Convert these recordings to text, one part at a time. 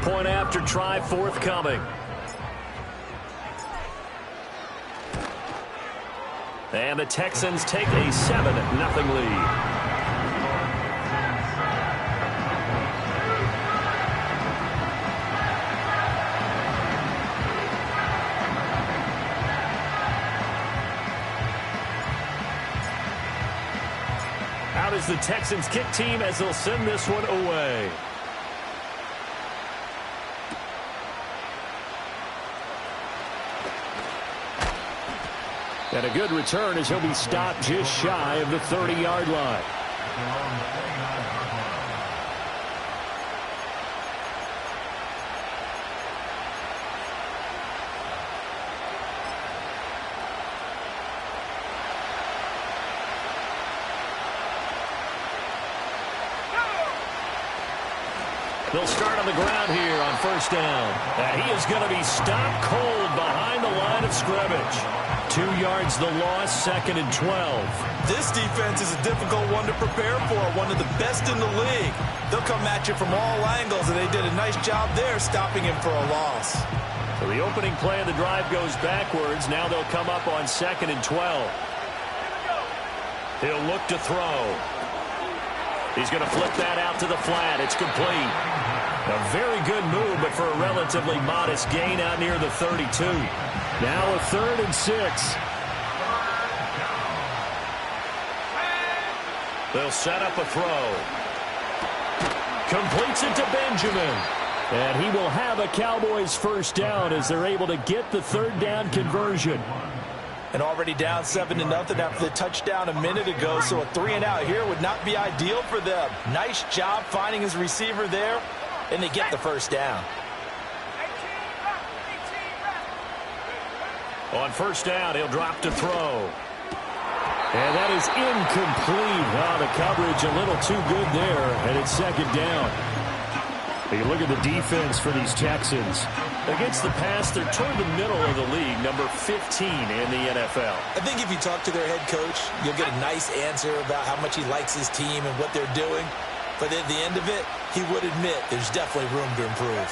Point after try forthcoming. And the Texans take a 7-0 lead. Out is the Texans kick team as they'll send this one away. And a good return as he'll be stopped just shy of the 30-yard line. They'll start on the ground here on first down. And he is going to be stopped cold behind the line of scrimmage. 2 yards the loss, 2nd and 12. This defense is a difficult one to prepare for, one of the best in the league. They'll come at you from all angles, and they did a nice job there stopping him for a loss. So the opening play of the drive goes backwards. Now they'll come up on 2nd and 12. He'll look to throw. He's going to flip that out to the flat. It's complete. A very good move, but for a relatively modest gain out near the 32. Now a 3rd and 6. They'll set up a throw. Completes it to Benjamin. And he will have a Cowboys first down as they're able to get the 3rd down conversion. And already down 7-0 after the touchdown a minute ago, so a 3-and-out here would not be ideal for them. Nice job finding his receiver there, and they get the first down. On first down, he'll drop to throw. And that is incomplete. Oh, the coverage a little too good there, and it's 2nd down. You look at the defense for these Texans. Against the pass, they're toward the middle of the league, number 15 in the NFL. I think if you talk to their head coach, you'll get a nice answer about how much he likes his team and what they're doing. But at the end of it, he would admit there's definitely room to improve.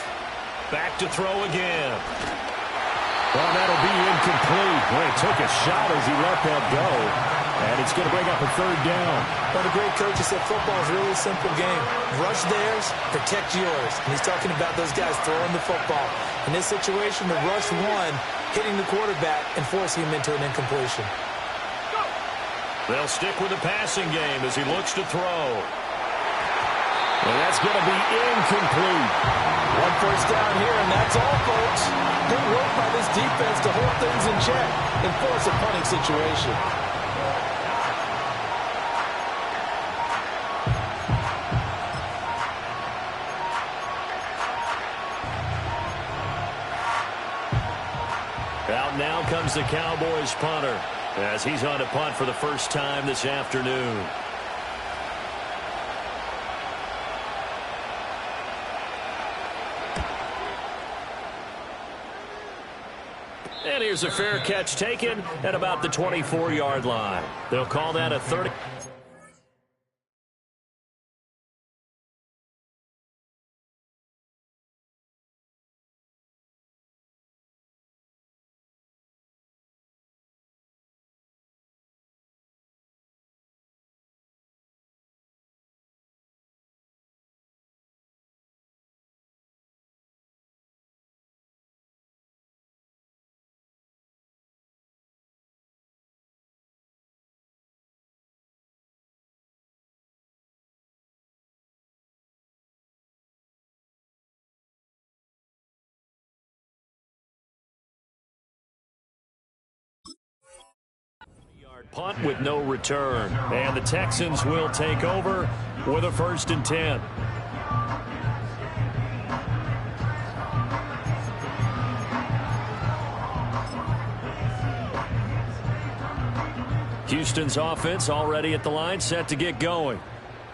Back to throw again. Well, that'll be incomplete. Well, he took a shot as he let that go. And it's going to bring up a 3rd down. Well, the great coach has said football is really a simple game. Rush theirs, protect yours. And he's talking about those guys throwing the football. In this situation, the rush one, hitting the quarterback and forcing him into an incompletion. They'll stick with the passing game as he looks to throw. And that's going to be incomplete. One first down here, and that's all, folks. Good work by this defense to hold things in check and force a punting situation. Out now comes the Cowboys punter as he's on to punt for the first time this afternoon. And here's a fair catch taken at about the 24-yard line. They'll call that a 30. Punt with no return. And the Texans will take over with a 1st and 10. Houston's offense already at the line, set to get going.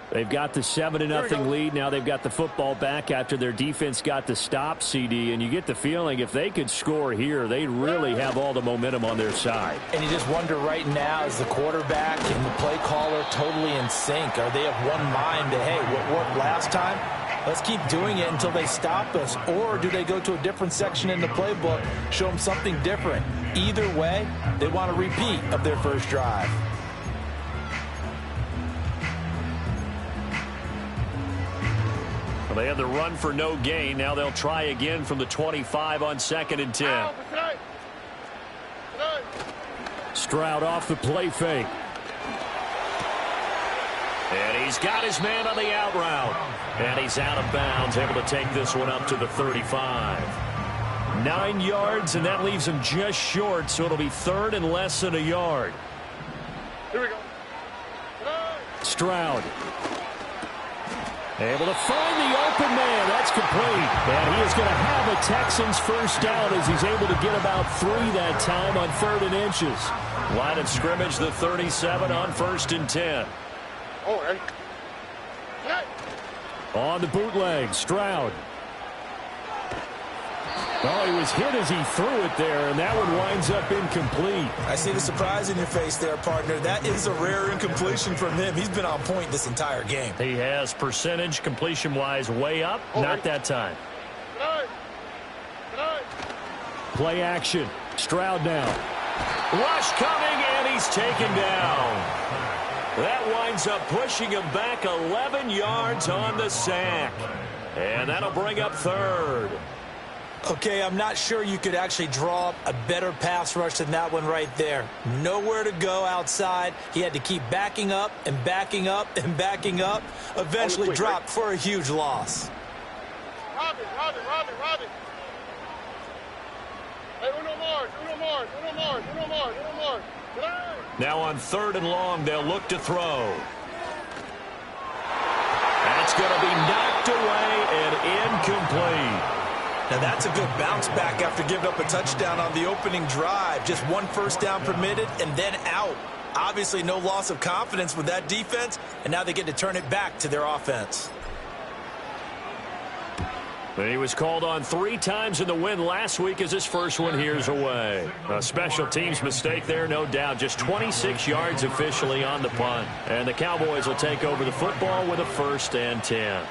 They've got the 7-0 lead. Now they've got the football back after their defense got the stop, CD. And you get the feeling if they could score here, they really have all the momentum on their side. And you just wonder right now, is the quarterback and the play caller totally in sync? Are they of one mind that, hey, what worked last time Let's keep doing it until they stop us. Or do they go to a different section in the playbook, show them something different? Either way, they want a repeat of their first drive. Well, they had the run for no gain. Now they'll try again from the 25 on 2nd and 10. Stroud off the play fake. And he's got his man on the out route. And he's out of bounds, able to take this one up to the 35. 9 yards, and that leaves him just short, so it'll be 3rd and less than a yard. Here we go. Stroud. Able to find the open man. That's complete. And he is going to have a Texans first down as he's able to get about 3 that time on 3rd and inches. Line of scrimmage, the 37 on 1st and 10. Oh, and On the bootleg, Stroud. Well, he was hit as he threw it there, and that one winds up incomplete. I see the surprise in your face there, partner. That is a rare incompletion from him. He's been on point this entire game. He has percentage completion-wise way up. Not that time. Play action. Stroud now. Rush coming, and he's taken down. That winds up pushing him back 11 yards on the sack. And that'll bring up 3rd. Okay, I'm not sure you could actually draw up a better pass rush than that one right there. Nowhere to go outside. He had to keep backing up and backing up and backing up. Eventually dropped for a huge loss. Robbie. Hey, uno more. Now on 3rd and long, they'll look to throw. That's going to be knocked away and incomplete. Now that's a good bounce back after giving up a touchdown on the opening drive. Just 1 first down permitted and then out. Obviously no loss of confidence with that defense, and now they get to turn it back to their offense. He was called on 3 times in the win last week as his first one here's away. A special teams mistake there, no doubt. Just 26 yards officially on the punt. And the Cowboys will take over the football with a 1st and 10.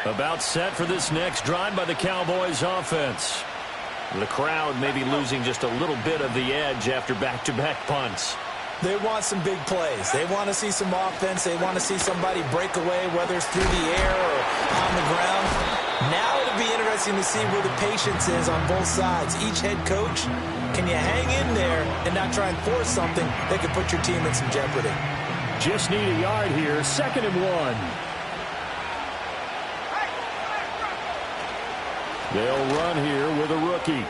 About set for this next drive by the Cowboys offense. The crowd maybe losing just a little bit of the edge after back-to-back punts. They want some big plays. They want to see some offense. They want to see somebody break away, whether it's through the air or on the ground. Now it'll be interesting to see where the patience is on both sides. Each head coach, can you hang in there and not try and force something that could put your team in some jeopardy? Just need a yard here. 2nd and 1. They'll run here with a rookie.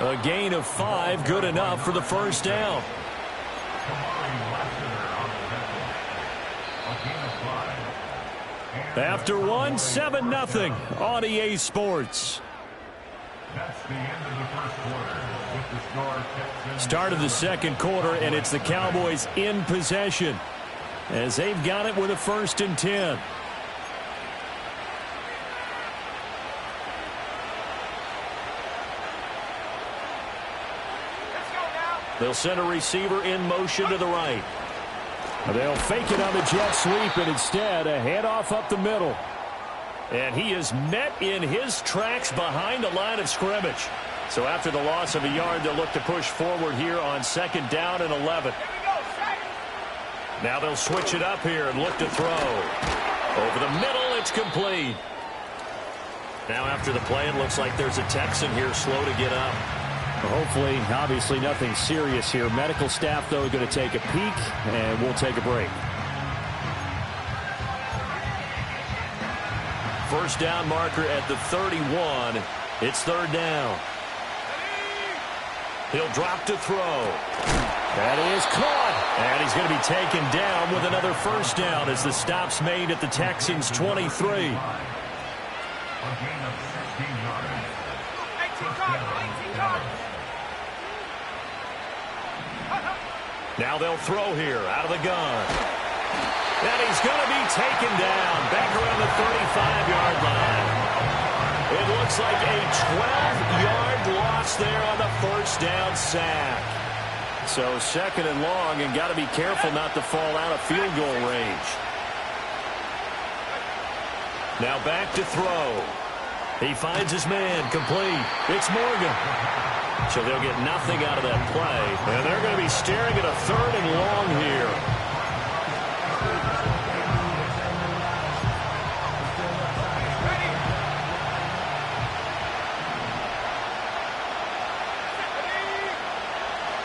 A gain of 5, good enough for the first down. After 1, 7-0 on EA Sports. That's the end of the first quarter. With the score, Start of the 2nd quarter, and it's the Cowboys in possession as they've got it with a 1st and 10. They'll send a receiver in motion to the right. They'll fake it on the jet sweep, and instead a handoff up the middle. And he is met in his tracks behind the line of scrimmage. So after the loss of a yard, they'll look to push forward here on 2nd down and 11. Now they'll switch it up here and look to throw. Over the middle, it's complete. Now after the play, it looks like there's a Texan here slow to get up. Hopefully, obviously nothing serious here. Medical staff, though, are going to take a peek, and we'll take a break. First down marker at the 31. It's 3rd down. He'll drop to throw. That is caught. And he's going to be taken down with another first down as the stop's made at the Texans' 23. a gain of 16 yards. Now they'll throw here out of the gun. And he's going to be taken down back around the 35-yard line. It looks like a 12-yard loss there on the first down sack. So second and long, and got to be careful not to fall out of field goal range. Now back to throw. He finds his man, complete. It's Morgan. So they'll get nothing out of that play. And they're going to be staring at a third and long here.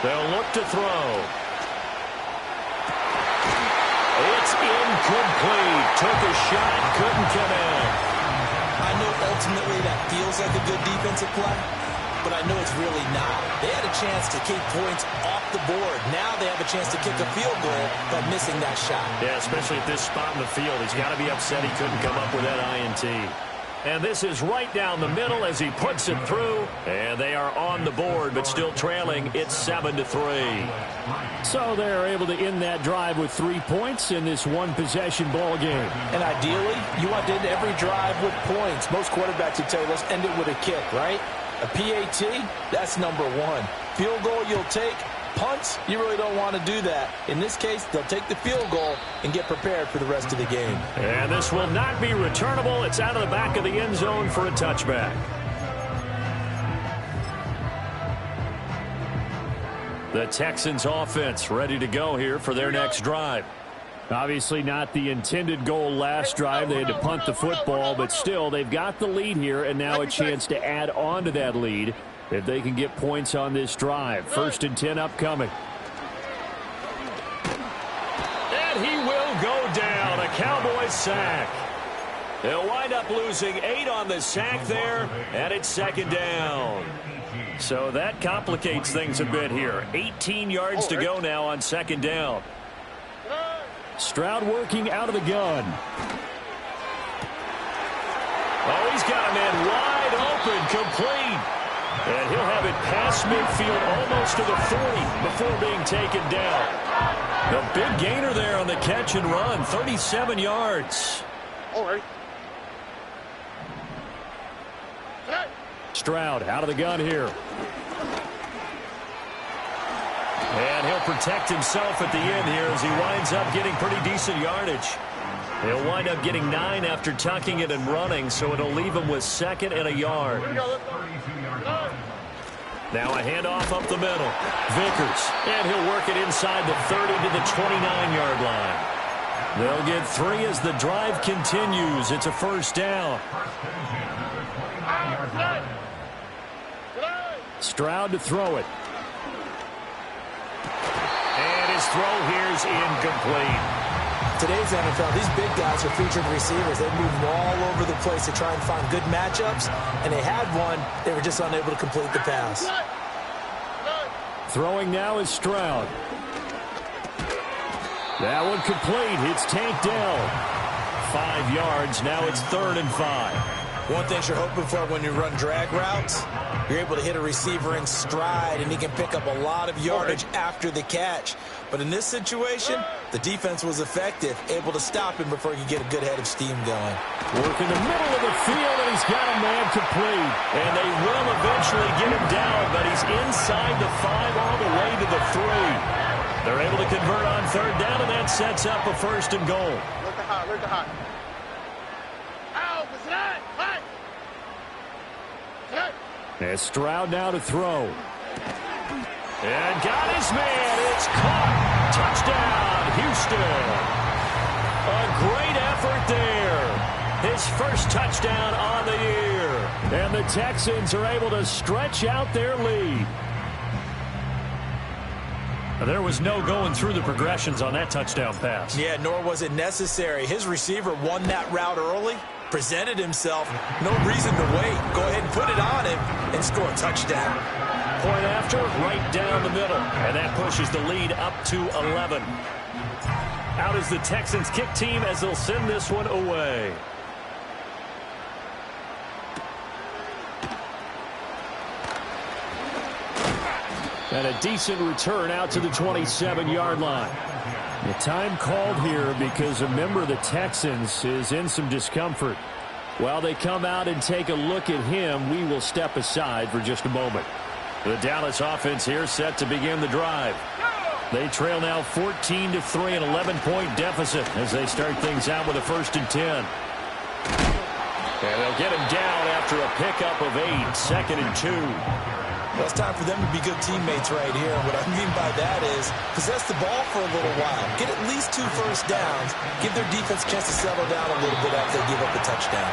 They'll look to throw. It's incomplete. Took a shot, couldn't come in. I know ultimately that feels like a good defensive play, but I know it's really not. They had a chance to keep points off the board. Now they have a chance to kick a field goal by missing that shot. Yeah, especially at this spot in the field. He's got to be upset he couldn't come up with that INT. And this is right down the middle as he puts it through. And they are on the board, but still trailing. It's 7-3. So they're able to end that drive with 3 points in this one-possession ball game. And ideally, you want to end every drive with points. Most quarterbacks would tell you, let's end it with a kick, right? A PAT, that's number one. Field goal you'll take. Punts, you really don't want to do that. In this case, they'll take the field goal and get prepared for the rest of the game. And this will not be returnable. It's out of the back of the end zone for a touchback. The Texans offense ready to go here for their next drive. Obviously not the intended goal last drive. They had to punt the football, but still they've got the lead here and now a chance to add on to that lead if they can get points on this drive. 1st and 10 upcoming. And he will go down. A Cowboys sack. They'll wind up losing 8 on the sack there, and it's 2nd down. So that complicates things a bit here. 18 yards to go now on 2nd down. Stroud working out of the gun. Oh, he's got a man wide open, complete. And he'll have it past midfield almost to the 40 before being taken down. A big gainer there on the catch and run, 37 yards. All right. Stroud out of the gun here. And he'll protect himself at the end here as he winds up getting pretty decent yardage. He'll wind up getting 9 after tucking it and running, so it'll leave him with 2nd and a yard. Now a handoff up the middle. Vickers, and he'll work it inside the 30 to the 29-yard line. They'll get 3 as the drive continues. It's a 1st down. Stroud to throw it. And his throw here is incomplete. Today's NFL, these big guys are featured receivers. They move all over the place to try and find good matchups, and they had one. They were just unable to complete the pass. Throwing now is Stroud. That one complete. It's tanked down. 5 yards. Now it's 3rd and 5. One thing you're hoping for when you run drag routes, you're able to hit a receiver in stride, and he can pick up a lot of yardage after the catch. But in this situation, the defense was effective, able to stop him before he could get a good head of steam going. Working the middle of the field, and he's got a man complete. And they will eventually get him down, but he's inside the 5 all the way to the 3. They're able to convert on 3rd down, and that sets up a 1st and goal. Look at hot, look at hot. Ow, what's that? Hot. And Stroud now to throw. And got his man. It's caught. Touchdown, Houston. A great effort there. His 1st touchdown on the year. And the Texans are able to stretch out their lead. There was no going through the progressions on that touchdown pass. Yeah, nor was it necessary. His receiver won that route early, presented himself. No reason to wait. Go ahead and put it on him and score a touchdown. Point after, right down the middle. And that pushes the lead up to 11. Out is the Texans kick team as they'll send this one away. And a decent return out to the 27-yard line. The time called here because a member of the Texans is in some discomfort. While they come out and take a look at him, we will step aside for just a moment. The Dallas offense here set to begin the drive. They trail now 14-3, an 11-point deficit as they start things out with a 1st and 10. And they'll get him down after a pickup of 8, 2nd and 2. Well, it's time for them to be good teammates right here. What I mean by that is possess the ball for a little while. Get at least 2 first downs. Give their defense a chance to settle down a little bit after they give up a touchdown.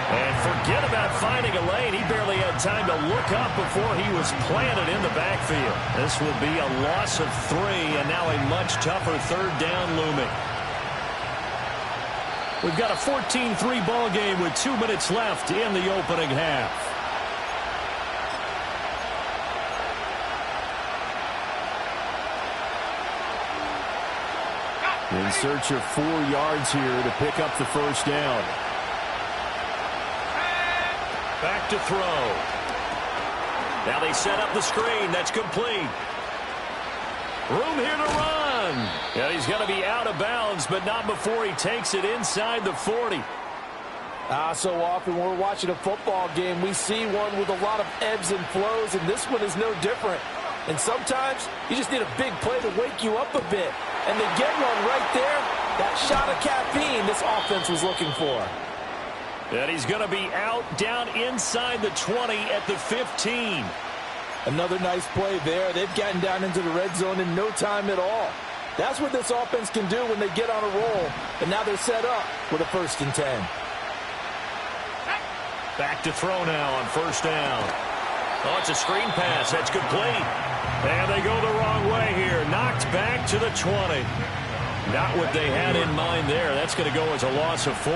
And forget about finding a lane. He barely had time to look up before he was planted in the backfield. This will be a loss of 3, and now a much tougher 3rd down looming. We've got a 14-3 ball game with 2 minutes left in the opening half. In search of 4 yards here to pick up the 1st down. Back to throw. Now they set up the screen. That's complete. Room here to run. Yeah, he's going to be out of bounds, but not before he takes it inside the 40. So often when we're watching a football game, we see one with a lot of ebbs and flows, and this one is no different. And sometimes you just need a big play to wake you up a bit. And they get one right there. That shot of caffeine this offense was looking for. And he's going to be out down inside the 20 at the 15. Another nice play there. They've gotten down into the red zone in no time at all. That's what this offense can do when they get on a roll. And now they're set up with a 1st and 10. Back to throw now on 1st down. Oh, it's a screen pass. That's complete. And they go the wrong way here. Knocked back to the 20. Not what they had in mind there. That's going to go as a loss of 4.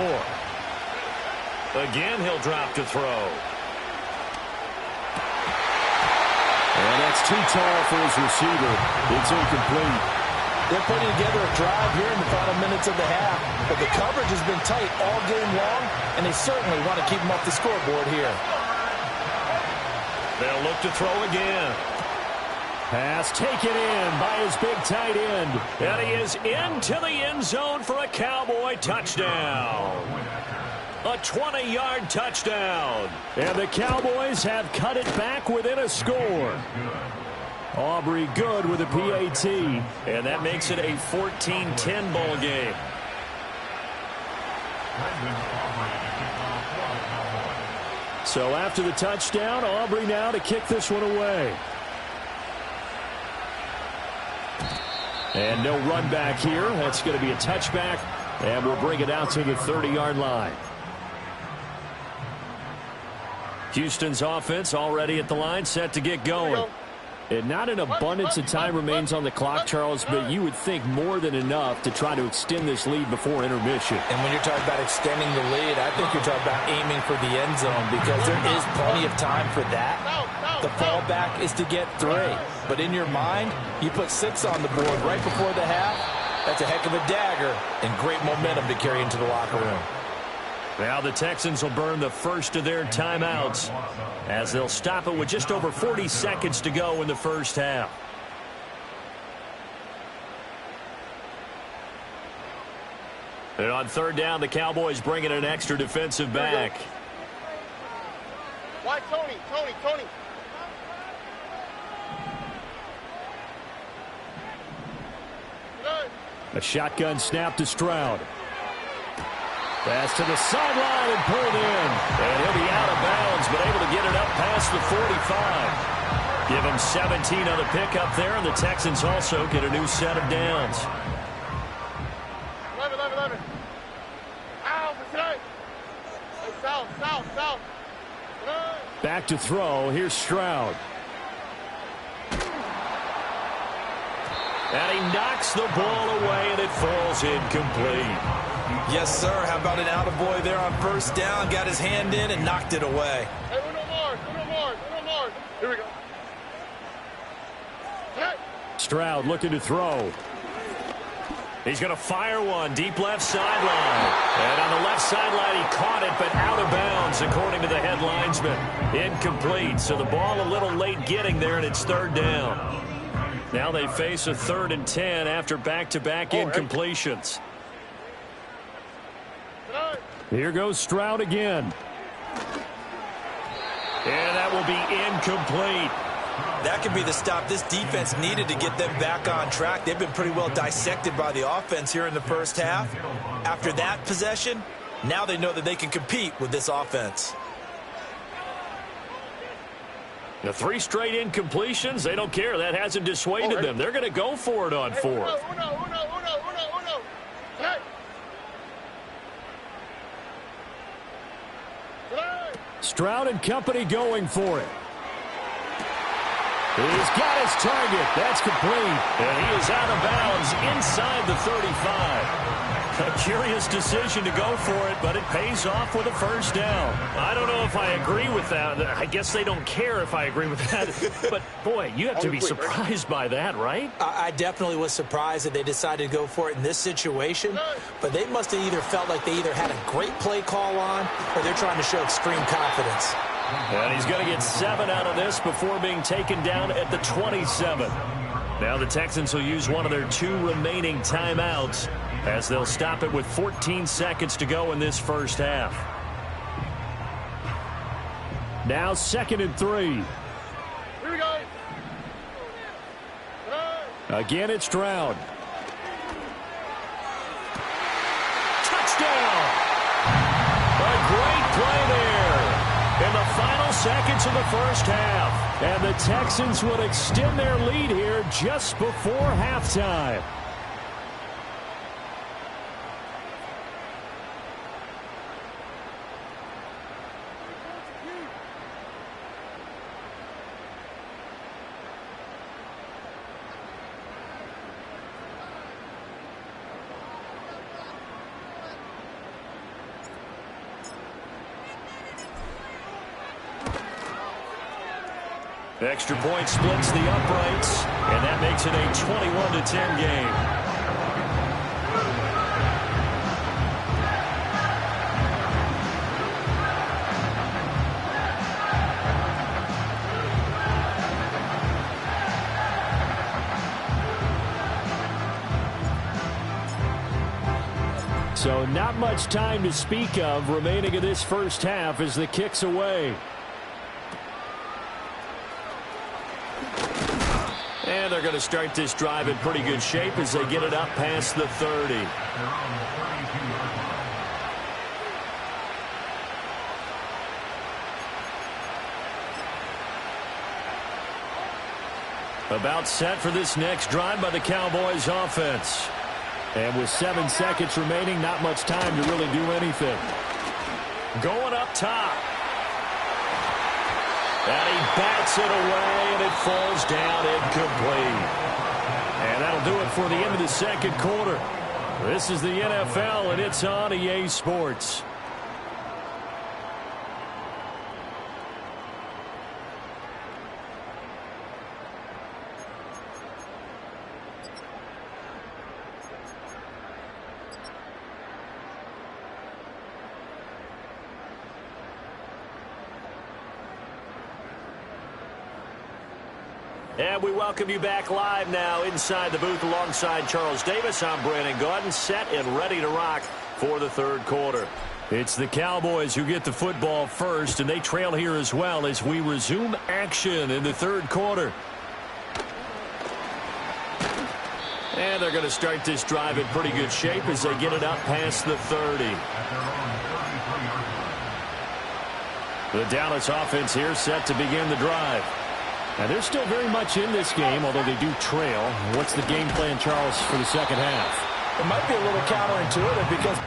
Again, he'll drop to throw. And that's too tall for his receiver. It's incomplete. They're putting together a drive here in the final minutes of the half. But the coverage has been tight all game long, and they certainly want to keep them off the scoreboard here. They'll look to throw again. Pass taken in by his big tight end. And he is into the end zone for a Cowboy touchdown. A 20-yard touchdown. And the Cowboys have cut it back within a score. Aubrey good with a PAT. And that makes it a 14-10 ball game. So after the touchdown, Aubrey now to kick this one away. And no run back here. That's going to be a touchback. And we'll bring it out to the 30-yard line. Houston's offense already at the line, set to get going. And not an abundance of time remains on the clock, Charles, but you would think more than enough to try to extend this lead before intermission. And when you're talking about extending the lead, I think you're talking about aiming for the end zone because there is plenty of time for that. The fallback is to get 3. But in your mind, you put 6 on the board right before the half. That's a heck of a dagger and great momentum to carry into the locker room. Now the Texans will burn the first of their timeouts as they'll stop it with just over 40 seconds to go in the first half. And on 3rd down, the Cowboys bring in an extra defensive back. Why, Tony? A shotgun snap to Stroud. Pass to the sideline and pulled in. And he'll be out of bounds, but able to get it up past the 45. Give him 17 on the pickup there, and the Texans also get a new set of downs. 11. Ow, hey, south. Back to throw. Here's Stroud. And he knocks the ball away, and it falls incomplete. Yes, sir. How about an attaboy there on 1st down? Got his hand in and knocked it away. Hey, uno more. Here we go. Hey. Stroud looking to throw. He's going to fire one deep left sideline. And on the left sideline, he caught it, but out of bounds, according to the head linesman. Incomplete. So the ball a little late getting there, and it's 3rd down. Now they face a 3rd and 10 after back-to-back incompletions. Here goes Stroud again. And that will be incomplete. That could be the stop this defense needed to get them back on track. They've been pretty well dissected by the offense here in the first half. After that possession, now they know that they can compete with this offense. The 3 straight incompletions, they don't care. That hasn't dissuaded them. They're going to go for it on 4th. Stroud and company going for it. He's got his target. That's complete. And he is out of bounds inside the 35. A curious decision to go for it, but it pays off with a first down. I don't know if I agree with that. I guess they don't care if I agree with that. But, boy, you have to be surprised by that, right? I definitely was surprised that they decided to go for it in this situation. But they must have either felt like they either had a great play call on or they're trying to show extreme confidence. And he's going to get 7 out of this before being taken down at the 27. Now the Texans will use one of their 2 remaining timeouts as they'll stop it with 14 seconds to go in this first half. Now 2nd and 3. Here we go. Again, it's Stroud. Touchdown! A great play there in the final seconds of the first half. And the Texans would extend their lead here just before halftime. Extra point splits the uprights, and that makes it a 21-10 game. So not much time to speak of remaining in this first half as the kick's away. And they're going to start this drive in pretty good shape as they get it up past the 30. About set for this next drive by the Cowboys offense. And with 7 seconds remaining, not much time to really do anything. Going up top. And he bats it away, and it falls down incomplete. And that'll do it for the end of the second quarter. This is the NFL, and it's on EA Sports. And we welcome you back live now inside the booth alongside Charles Davis. I'm Brandon Gaudin, set and ready to rock for the third quarter. It's the Cowboys who get the football first, and they trail here as well as we resume action in the third quarter. And they're going to start this drive in pretty good shape as they get it up past the 30. The Dallas offense here set to begin the drive. Now, they're still very much in this game, although they do trail. What's the game plan, Charles, for the second half? It might be a little counterintuitive because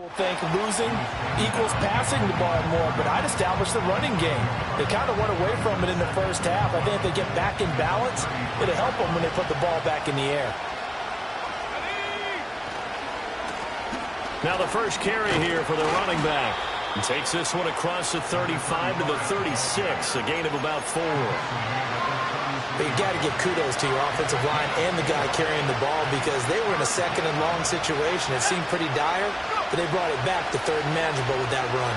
will think losing equals passing the ball more, but I'd establish the running game. They kind of went away from it in the first half. I think if they get back in balance, it'll help them when they put the ball back in the air. Now the first carry here for the running back. And takes this one across the 35 to the 36, a gain of about 4. But you got to give kudos to your offensive line and the guy carrying the ball because they were in a second and long situation. It seemed pretty dire, but they brought it back to third and manageable with that run.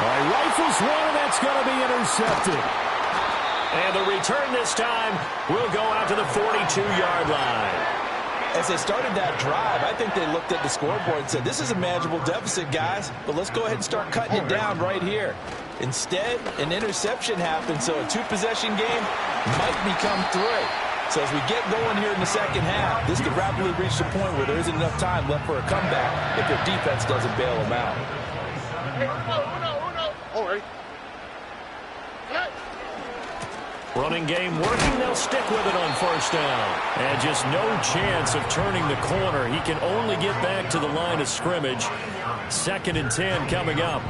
All right, rifles one, and that's going to be intercepted. And the return this time will go out to the 42-yard line. As they started that drive, I think they looked at the scoreboard and said, this is a manageable deficit, guys, but let's go ahead and start cutting it down right here. Instead, an interception happened, so a two-possession game might become 3. So as we get going here in the second half, this could rapidly reach the point where there isn't enough time left for a comeback if their defense doesn't bail them out. All right. Running game working. They'll stick with it on first down. And just no chance of turning the corner. He can only get back to the line of scrimmage. 2nd and 10 coming up.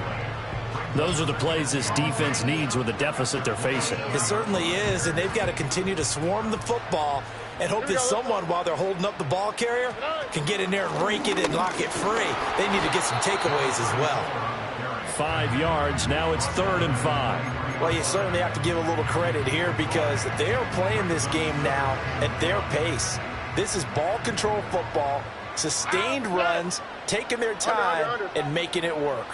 Those are the plays this defense needs with the deficit they're facing. It certainly is, and they've got to continue to swarm the football and hope that someone, while they're holding up the ball carrier, can get in there and rake it and lock it free. They need to get some takeaways as well. 5 yards. Now it's 3rd and 5. Well, you certainly have to give a little credit here because they are playing this game now at their pace. This is ball control football, sustained runs, taking their time, and making it work.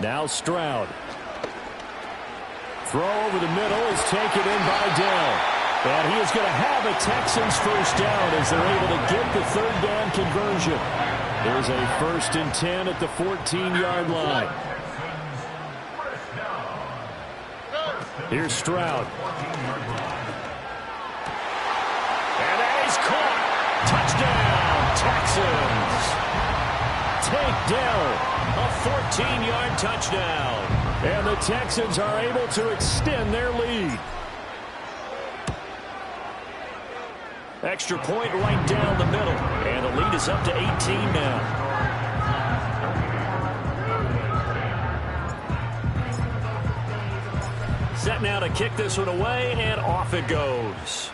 Now Stroud. Throw over the middle is taken in by Dell. And he is going to have a Texans first down as they're able to get the 3rd down conversion. There's a 1st and 10 at the 14-yard line. Here's Stroud. And he's caught. Touchdown, Texans. Take Dell. A 14-yard touchdown. And the Texans are able to extend their lead. Extra point right down the middle. And the lead is up to 18 now. Set now to kick this one away, and off it goes.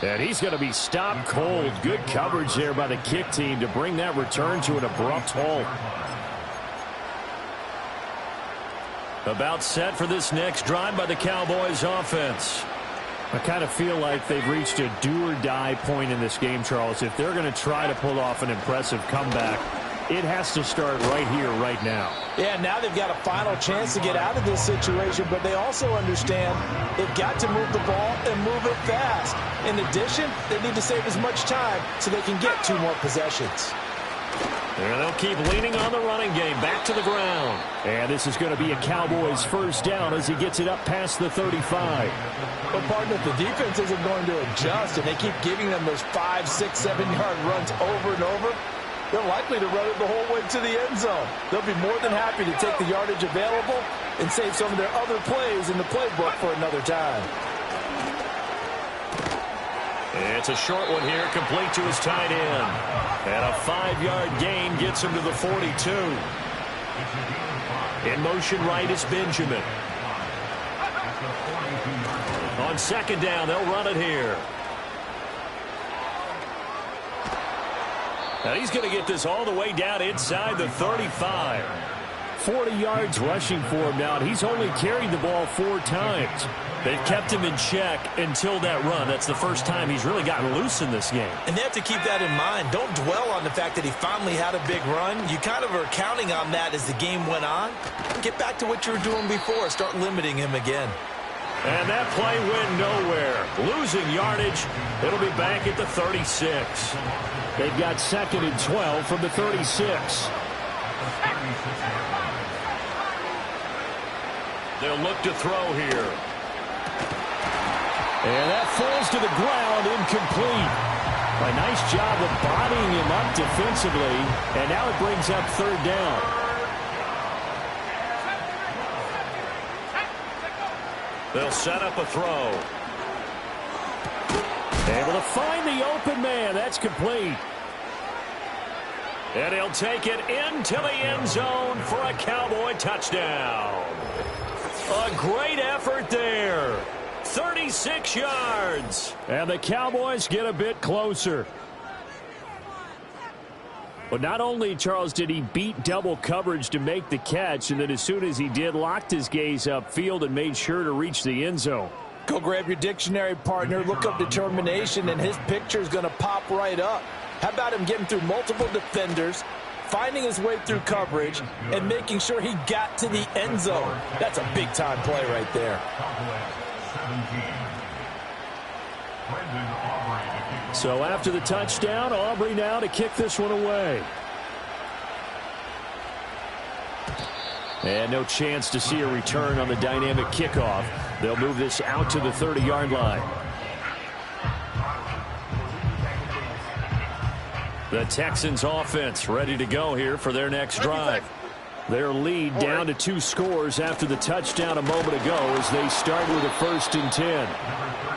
And he's going to be stopped cold. Good coverage there by the kick team to bring that return to an abrupt halt. About set for this next drive by the Cowboys offense. I kind of feel like they've reached a do-or-die point in this game, Charles. If they're going to try to pull off an impressive comeback, it has to start right here, right now. Yeah, now they've got a final chance to get out of this situation, but they also understand they've got to move the ball and move it fast. In addition, they need to save as much time so they can get 2 more possessions. And they'll keep leaning on the running game. Back to the ground. And this is going to be a Cowboys first down as he gets it up past the 35. But, partner, if the defense isn't going to adjust and they keep giving them those 5, 6, 7-yard runs over and over, they're likely to run it the whole way to the end zone. They'll be more than happy to take the yardage available and save some of their other plays in the playbook for another time. It's a short one here, complete to his tight end. And a 5-yard gain gets him to the 42. In motion right is Benjamin. On 2nd down, they'll run it here. Now he's going to get this all the way down inside the 35. 40 yards rushing for him now, and he's only carried the ball 4 times. They've kept him in check until that run. That's the first time he's really gotten loose in this game. And they have to keep that in mind. Don't dwell on the fact that he finally had a big run. You kind of are counting on that as the game went on. Get back to what you were doing before. Start limiting him again. And that play went nowhere. Losing yardage. It'll be back at the 36. They've got 2nd and 12 from the 36. They'll look to throw here. And that falls to the ground, incomplete. A nice job of bodying him up defensively, and now it brings up 3rd down. They'll set up a throw. Able to find the open man. That's complete. And he'll take it into the end zone for a Cowboy touchdown. A great effort there. 36 yards. And the Cowboys get a bit closer. But not only, Charles, did he beat double coverage to make the catch, and then as soon as he did, locked his gaze upfield and made sure to reach the end zone. Go grab your dictionary, partner. Look up determination, and his picture is going to pop right up. How about him getting through multiple defenders, finding his way through coverage, and making sure he got to the end zone? That's a big-time play right there. So after the touchdown, Aubrey now to kick this one away. And no chance to see a return on the dynamic kickoff. They'll move this out to the 30-yard line. The Texans offense ready to go here for their next drive. Their lead down to 2 scores after the touchdown a moment ago as they start with a 1st and 10.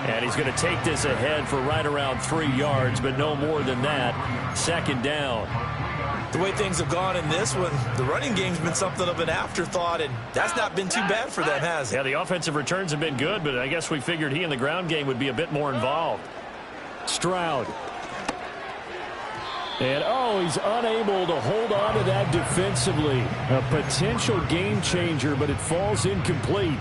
And he's going to take this ahead for right around 3 yards, but no more than that. 2nd down. The way things have gone in this one, the running game's been something of an afterthought, and that's not been too bad for them, has it? Yeah, the offensive returns have been good, but I guess we figured he in the ground game would be a bit more involved. Stroud. And, he's unable to hold on to that defensively. A potential game changer, but it falls incomplete.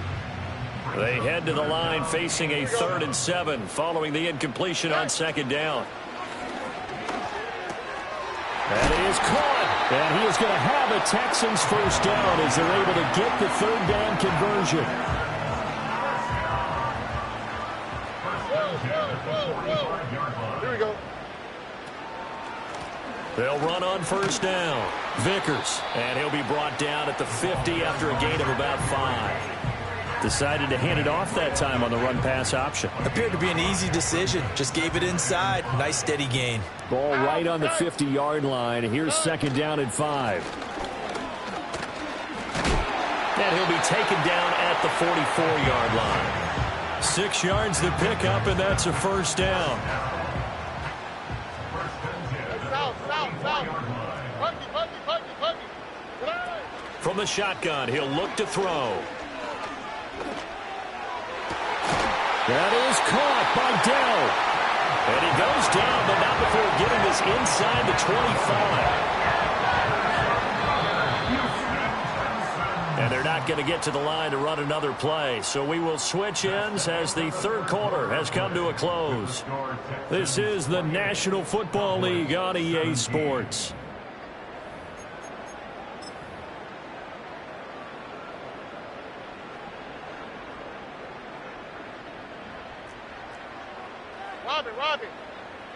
They head to the line facing a 3rd and 7 following the incompletion on 2nd down. And it is caught. And he is going to have a Texans 1st down as they're able to get the 3rd down conversion. Here we go. They'll run on 1st down. Vickers. And he'll be brought down at the 50 after a gain of about 5. Decided to hand it off that time on the run-pass option. Appeared to be an easy decision. Just gave it inside. Nice steady gain. Ball right on the 50-yard line. Here's 2nd down and 5. And he'll be taken down at the 44-yard line. 6 yards to pick up, and that's a 1st down. From the shotgun, he'll look to throw. That is caught by Dell. And he goes down, but not before getting this inside the 25. And they're not going to get to the line to run another play. So we will switch ends as the 3rd quarter has come to a close. This is the National Football League on EA Sports. Robbie.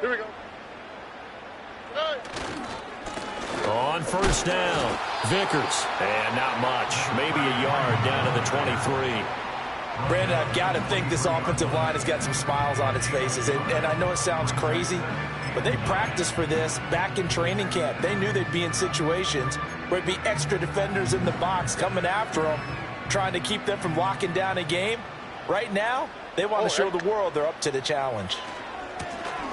Here we go. On 1st down, Vickers. And not much. Maybe a yard down to the 23. Brandon, I've got to think this offensive line has got some smiles on its faces. And I know it sounds crazy, but they practiced for this back in training camp. They knew they'd be in situations where it'd be extra defenders in the box coming after them, trying to keep them from locking down a game. Right now, they want to show the world they're up to the challenge.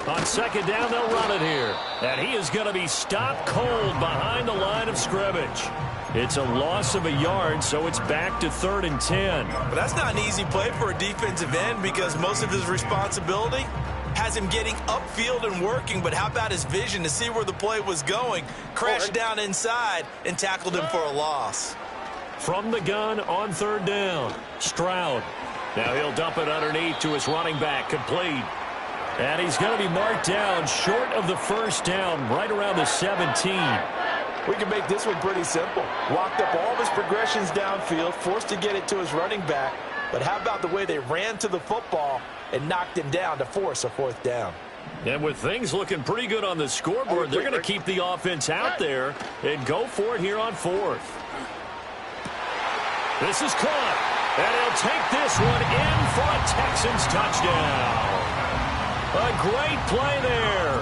On 2nd down, they'll run it here. And he is going to be stopped cold behind the line of scrimmage. It's a loss of a yard, so it's back to 3rd and 10. But that's not an easy play for a defensive end because most of his responsibility has him getting upfield and working. But how about his vision to see where the play was going? Crashed down inside and tackled him for a loss. From the gun on 3rd down, Stroud. Now he'll dump it underneath to his running back, complete. And he's going to be marked down short of the 1st down, right around the 17. We can make this one pretty simple. Locked up all of his progressions downfield, forced to get it to his running back. But how about the way they ran to the football and knocked him down to force a 4th down? And with things looking pretty good on the scoreboard, they're going to keep the offense out there and go for it here on 4th. This is caught. And he'll take this one in for a Texans touchdown. A great play there.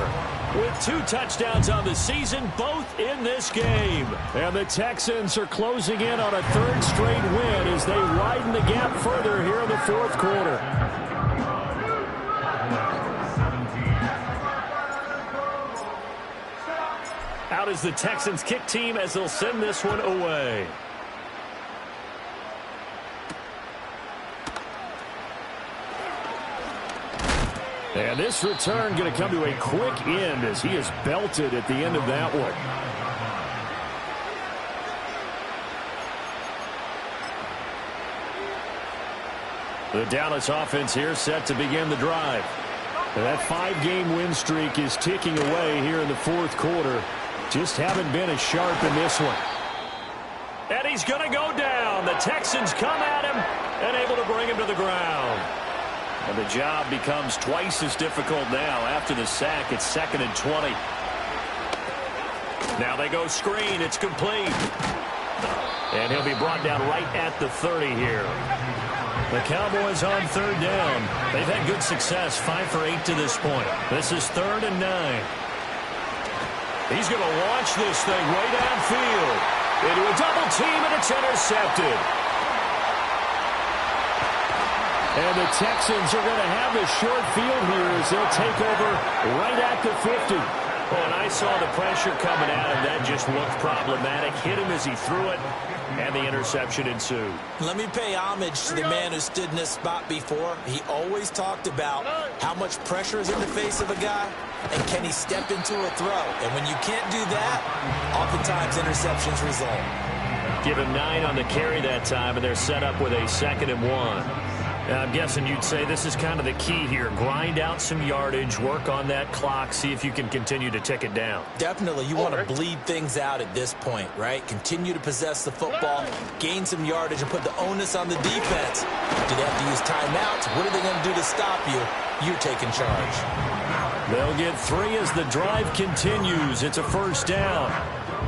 With 2 touchdowns on the season, both in this game. And the Texans are closing in on a 3rd straight win as they widen the gap further here in the 4th quarter. Out is the Texans kick team as they'll send this one away. And this return going to come to a quick end as he is belted at the end of that one. The Dallas offense here set to begin the drive. That 5-game win streak is ticking away here in the fourth quarter. Just haven't been as sharp in this one. And he's going to go down. The Texans come at him and able to bring him to the ground. And the job becomes twice as difficult now after the sack. It's 2nd and 20. Now they go screen. It's complete. And he'll be brought down right at the 30 here. The Cowboys on 3rd down. They've had good success, 5 for 8 to this point. This is 3rd and 9. He's going to launch this thing right downfield into a double team, and it's intercepted. And the Texans are going to have the short field here as they'll take over right at the 50. Well, and I saw the pressure coming at him. That just looked problematic. Hit him as he threw it, and the interception ensued. Let me pay homage to the man who stood in this spot before. He always talked about how much pressure is in the face of a guy, and can he step into a throw. And when you can't do that, oftentimes interceptions result. Give him 9 on the carry that time, and they're set up with a 2nd and 1. I'm guessing you'd say this is kind of the key here. Grind out some yardage, work on that clock, see if you can continue to tick it down. Definitely. You want to bleed things out at this point, right? Continue to possess the football, gain some yardage, and put the onus on the defense. Do they have to use timeouts? What are they going to do to stop you? You're taking charge. They'll get 3 as the drive continues. It's a 1st down.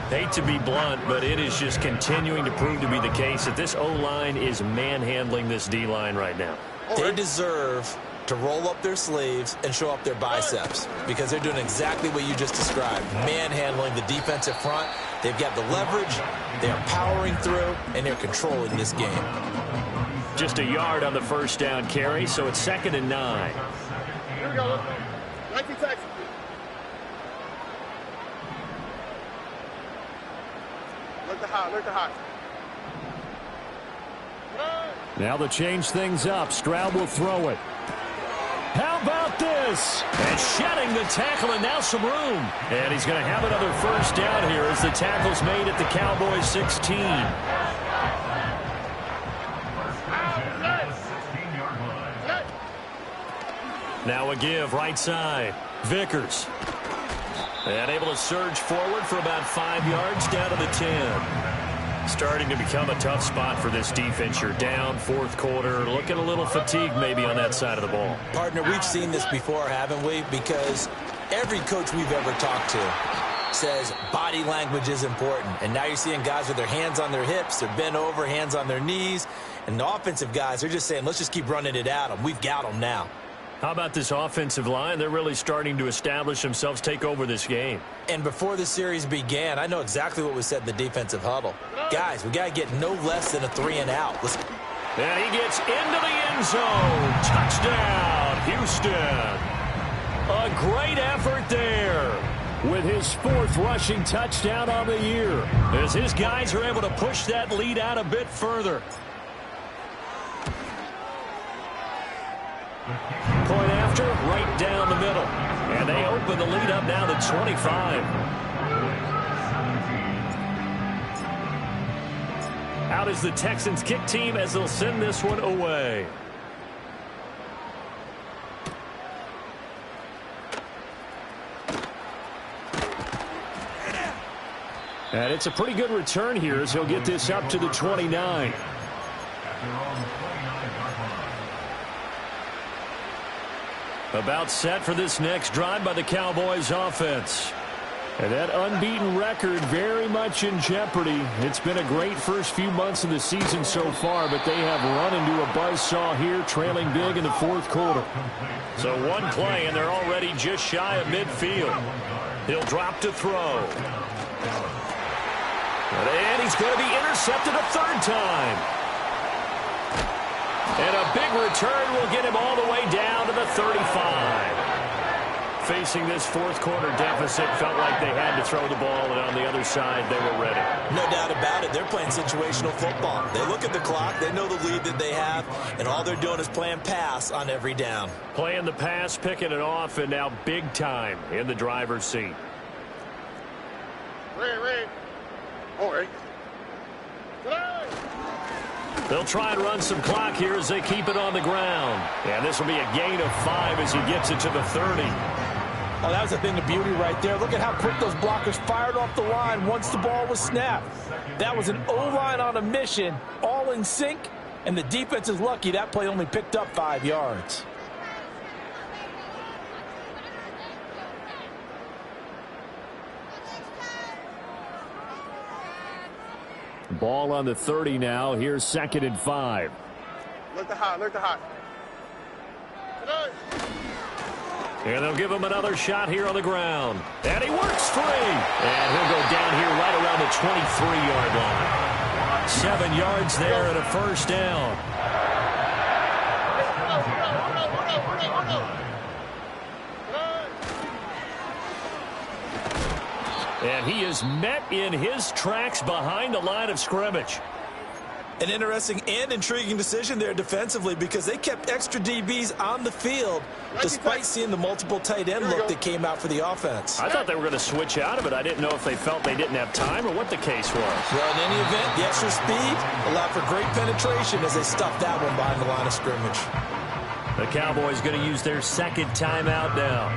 Hate to be blunt, but it is just continuing to prove to be the case that this O-line is manhandling this D-line right now. They deserve to roll up their sleeves and show up their biceps because they're doing exactly what you just described, manhandling the defensive front. They've got the leverage, they're powering through, and they're controlling this game. Just a yard on the 1st down carry, so it's 2nd and 9. Here we go. 19 Texans. Look the hot. Now they change things up. Stroud will throw it. How about this? And shedding the tackle, and now some room. And he's going to have another 1st down here as the tackle's made at the Cowboys 16. Now a give right side. Vickers. And able to surge forward for about 5 yards down to the 10. Starting to become a tough spot for this defense. You're down 4th quarter. Looking a little fatigued maybe on that side of the ball. Partner, we've seen this before, haven't we? Because every coach we've ever talked to says body language is important. And now you're seeing guys with their hands on their hips. They're bent over, hands on their knees. And the offensive guys are just saying, let's just keep running it at them. We've got them now. How about this offensive line? They're really starting to establish themselves, take over this game. And before the series began, I know exactly what was said in the defensive huddle. Guys, we got to get no less than a 3 and out. And he gets into the end zone. Touchdown, Houston. A great effort there. With his 4th rushing touchdown on the year. As his guys are able to push that lead out a bit further. Point after, right down the middle. And they open the lead up now to 25. Out is the Texans kick team as they'll send this one away. And it's a pretty good return here as he'll get this up to the 29. About set for this next drive by the Cowboys offense. And that unbeaten record very much in jeopardy. It's been a great first few months of the season so far, but they have run into a buzzsaw here, trailing big in the 4th quarter. So one play, and they're already just shy of midfield. He'll drop to throw. And he's going to be intercepted a 3rd time. And a big return will get him all the way down to the 35. facing this fourth quarter deficit, felt like they had to throw the ball, and on the other side, they were ready. No doubt about it. They're playing situational football. They look at the clock. They know the lead that they have, and all they're doing is playing pass on every down. Playing the pass, picking it off, and now big time in the driver's seat. Red. All right. They'll try and run some clock here as they keep it on the ground. And this will be a gain of 5 as he gets it to the 30. Oh, that was a thing of beauty right there. Look at how quick those blockers fired off the line once the ball was snapped. That was an O-line on a mission, all in sync, and the defense is lucky that play only picked up 5 yards. Ball on the 30 now. Here's 2nd and 5. Look the high. And they'll give him another shot here on the ground. And he works free. And he'll go down here right around the 23-yard line. 7 yards there and a first down. And he is met in his tracks behind the line of scrimmage. An interesting and intriguing decision there defensively because they kept extra DBs on the field despite seeing the multiple tight end look that came out for the offense. I thought they were going to switch out of it. I didn't know if they felt they didn't have time or what the case was. Well, in any event, the extra speed allowed for great penetration as they stuffed that one behind the line of scrimmage. The Cowboys going to use their 2nd timeout now,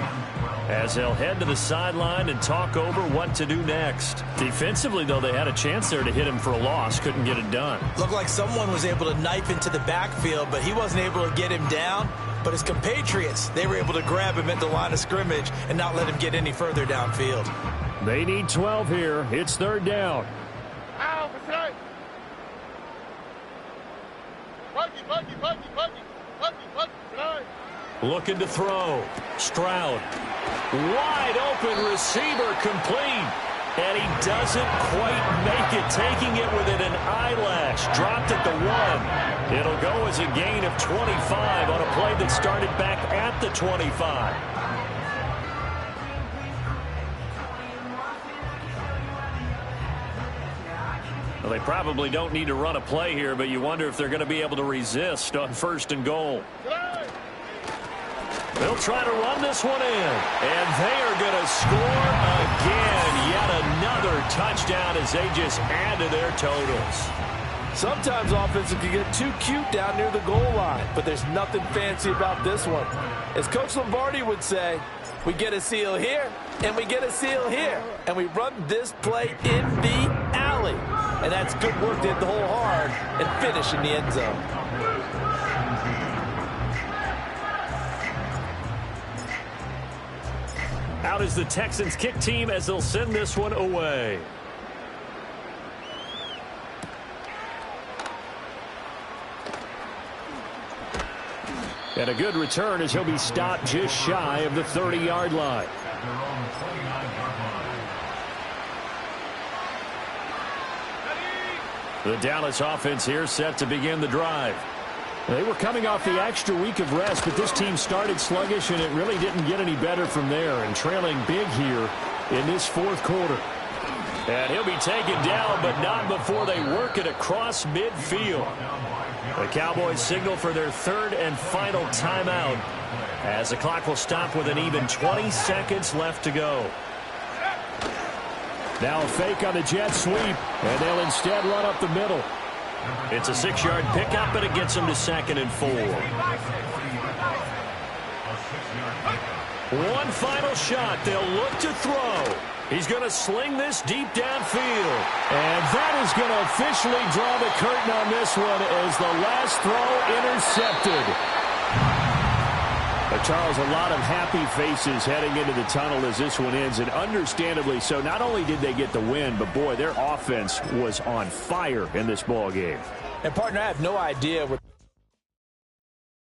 as they'll head to the sideline and talk over what to do next. Defensively, though, they had a chance there to hit him for a loss. Couldn't get it done. Looked like someone was able to knife into the backfield, but he wasn't able to get him down. But his compatriots, they were able to grab him at the line of scrimmage and not let him get any further downfield. They need 12 here. It's 3rd down. Looking to throw. Stroud. Wide open receiver complete. And he doesn't quite make it, taking it within an eyelash. Dropped at the 1. It'll go as a gain of 25 on a play that started back at the 25. Well, they probably don't need to run a play here, but you wonder if they're going to be able to resist on 1st and goal. They'll try to run this one in, and they are going to score again. Yet another touchdown as they just add to their totals. Sometimes offenses can get too cute down near the goal line, but there's nothing fancy about this one. As Coach Lombardi would say, we get a seal here, and we get a seal here, and we run this play in the alley. And that's good work to hit the hole hard and finish in the end zone. Out is the Texans kick team as they'll send this one away. And a good return as he'll be stopped just shy of the 30-yard line. The Dallas offense here set to begin the drive. They were coming off the extra week of rest, but this team started sluggish, and it really didn't get any better from there, and trailing big here in this 4th quarter. And he'll be taken down, but not before they work it across midfield. The Cowboys signal for their 3rd and final timeout as the clock will stop with an even 20 seconds left to go. Now a fake on the jet sweep, and they'll instead run up the middle. It's a 6-yard pickup, and it gets them to 2nd and 4. One final shot. They'll look to throw. He's going to sling this deep downfield. And that is going to officially draw the curtain on this one as the last throw intercepted. Charles, a lot of happy faces heading into the tunnel as this one ends, and understandably so. Not only did they get the win, but, boy, their offense was on fire in this ball game. And, partner, I have no idea what